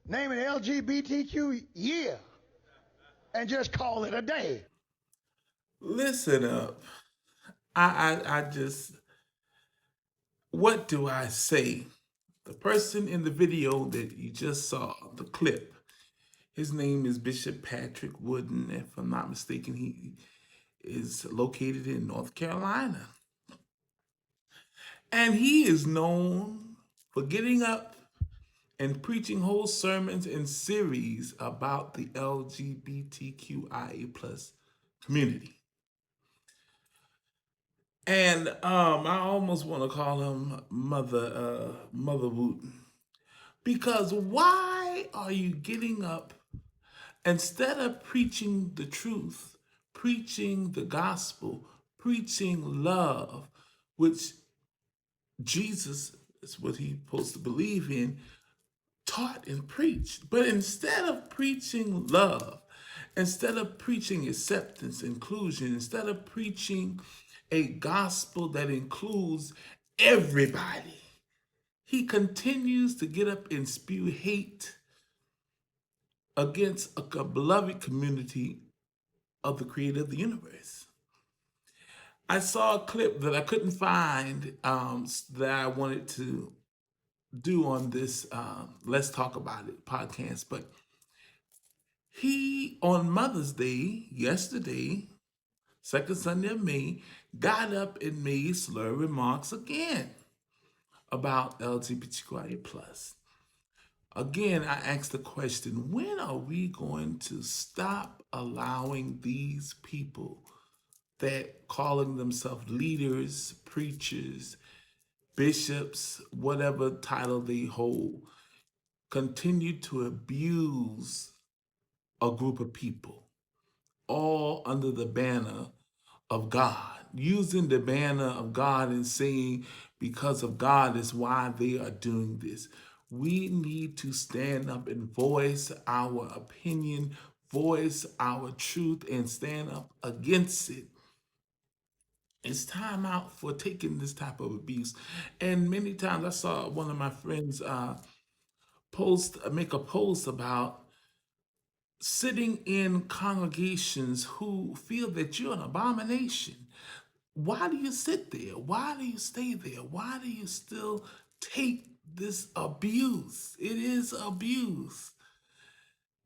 Name an LGBTQ year and just call it a day. Listen up. I just, what do I say? The person in the video that you just saw, the clip, his name is Bishop Patrick Wooden. If I'm not mistaken, he is located in North Carolina. And he is known for getting up and preaching whole sermons and series about the LGBTQIA plus community. And I almost want to call him Mother Wooten. Because why are you getting up instead of preaching the truth, preaching the gospel, preaching love, which Jesus is what he's supposed to believe in, taught and preached. But instead of preaching love, instead of preaching acceptance, inclusion, instead of preaching a gospel that includes everybody, he continues to get up and spew hate against a beloved community of the creator of the universe. I saw a clip that I couldn't find that I wanted to do on this Let's Talk About It podcast, but he, on Mother's Day, yesterday, second Sunday of May, got up and made slur remarks again about LGBTQIA+. Again, I asked the question, when are we going to stop allowing these people that calling themselves leaders, preachers, bishops, whatever title they hold, continue to abuse a group of people, all under the banner of God, using the banner of God and saying, because of God is why they are doing this. We need to stand up and voice our opinion, voice our truth, and stand up against it. It's time out for taking this type of abuse. And many times I saw one of my friends make a post about sitting in congregations who feel that you're an abomination. Why do you sit there? Why do you stay there? Why do you still take this abuse? It is abuse.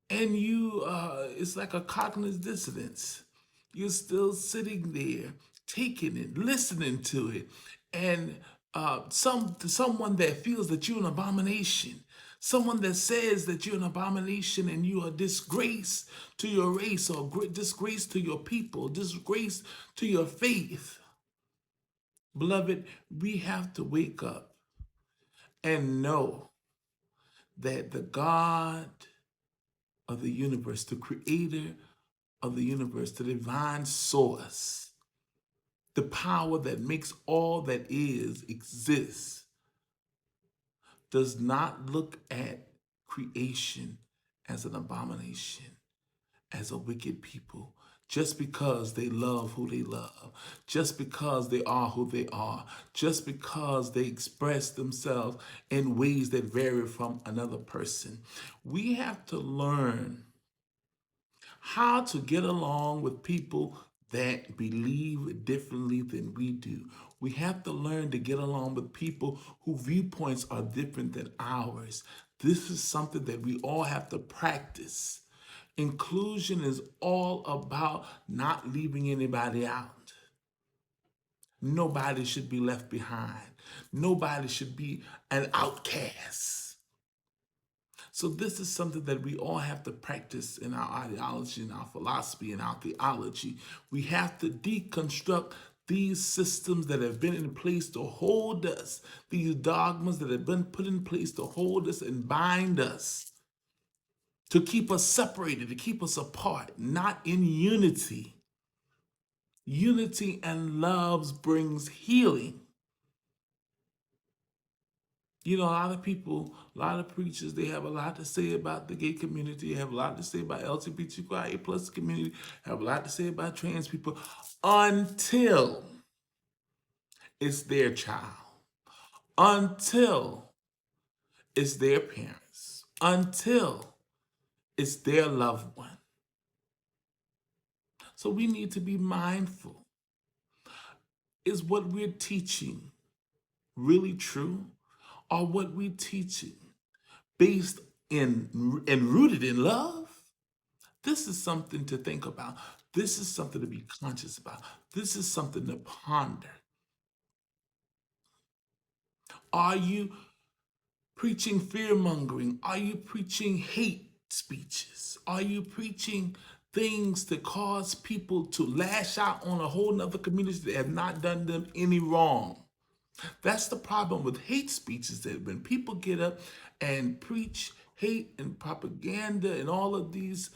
And it's like a cognitive dissonance. You're still sitting there, taking it, listening to it, and someone that feels that you're an abomination, someone that says that you're an abomination and you are disgrace to your race or disgrace to your people, disgrace to your faith. Beloved, we have to wake up and know that the God of the universe, the creator of the universe, the divine source, the power that makes all that is exist, does not look at creation as an abomination, as a wicked people, just because they love who they love, just because they are who they are, just because they express themselves in ways that vary from another person. We have to learn how to get along with people that believe differently than we do. We have to learn to get along with people whose viewpoints are different than ours. This is something that we all have to practice. Inclusion is all about not leaving anybody out. Nobody should be left behind. Nobody should be an outcast. So this is something that we all have to practice in our ideology, in our philosophy, in our theology. We have to deconstruct these systems that have been in place to hold us, these dogmas that have been put in place to hold us and bind us, to keep us separated, to keep us apart, not in unity. Unity and love brings healing. You know, a lot of people, a lot of preachers, they have a lot to say about the gay community, have a lot to say about LGBTQIA plus community, have a lot to say about trans people, until it's their child, until it's their parents, until it's their loved one. So we need to be mindful. Is what we're teaching really true? Or what we're teaching based in and rooted in love? This is something to think about. This is something to be conscious about. This is something to ponder. Are you preaching fear-mongering? Are you preaching hate speeches? Are you preaching things that cause people to lash out on a whole nother community that have not done them any wrong? That's the problem with hate speeches, that when people get up and preach hate and propaganda and all of these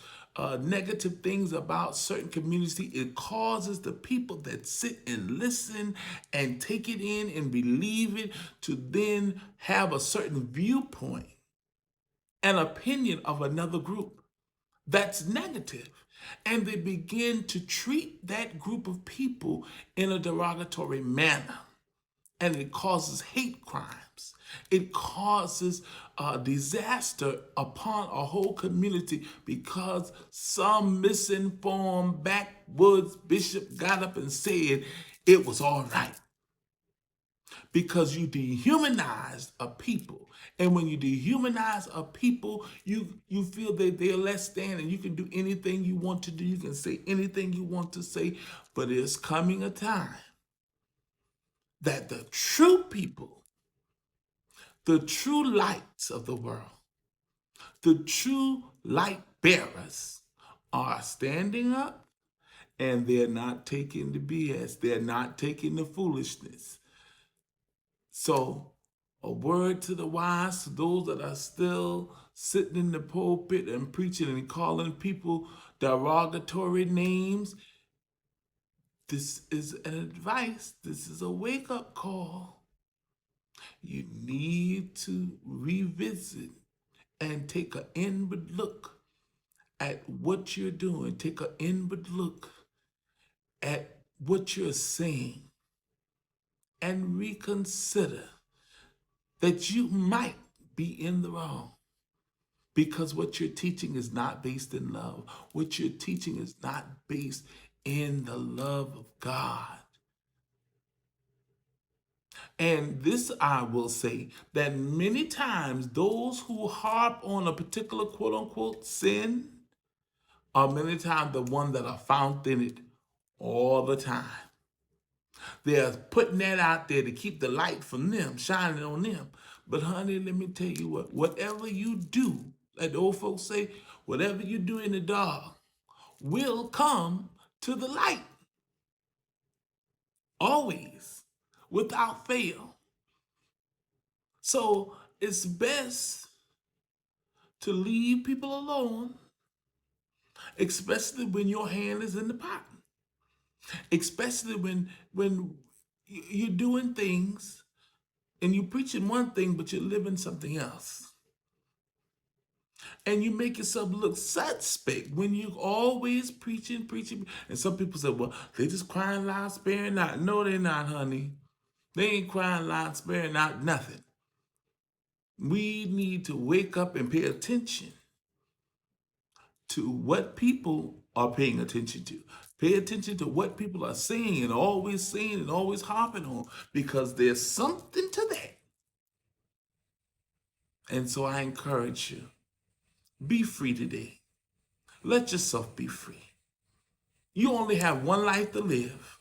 negative things about certain community, it causes the people that sit and listen and take it in and believe it to then have a certain viewpoint and opinion of another group that's negative. And they begin to treat that group of people in a derogatory manner. And it causes hate crimes. It causes disaster upon a whole community because some misinformed backwoods bishop got up and said it was all right. Because you dehumanized a people. And when you dehumanize a people, you feel that they're less than and you can do anything you want to do. You can say anything you want to say. But there's coming a time that the true people, the true lights of the world, the true light bearers are standing up, and they're not taking the BS. They're not taking the foolishness. So a word to the wise, to those that are still sitting in the pulpit and preaching and calling people derogatory names, this is an advice. This is a wake-up call. You need to revisit and take an inward look at what you're doing. Take an inward look at what you're saying and reconsider that you might be in the wrong, because what you're teaching is not based in love. What you're teaching is not based in the love of God. And this I will say, that many times those who harp on a particular quote unquote sin are many times the ones that are found in it all the time. They're putting that out there to keep the light from them, shining on them. But honey, let me tell you what, whatever you do, like the old folks say, whatever you do in the dark will come to the light. Always, without fail. So it's best to leave people alone, especially when your hand is in the pot. Especially when you're doing things and you're preaching one thing, but you're living something else. And you make yourself look suspect when you're always preaching. And some people say, well, they just crying loud, sparing not. No, they're not, honey. They ain't crying loud, sparing not nothing. We need to wake up and pay attention to what people are paying attention to. Pay attention to what people are saying and always harping on, because there's something to that. And so I encourage you, be free today. Let yourself be free. You only have one life to live.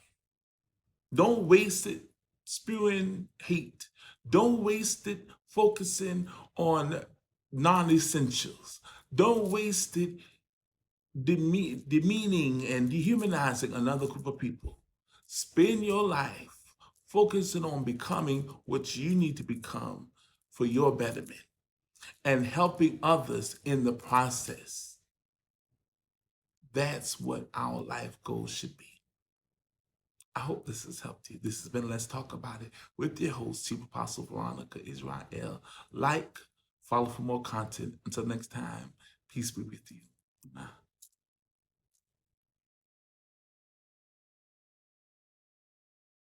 Don't waste it spewing hate. Don't waste it focusing on non-essentials. Don't waste it demeaning and dehumanizing another group of people. Spend your life focusing on becoming what you need to become for your betterment and helping others in the process. That's what our life goal should be. I hope this has helped you. This has been Let's Talk About It with your host, Chief Apostle Veronica Israel. Like, follow for more content. Until next time, peace be with you. Bye.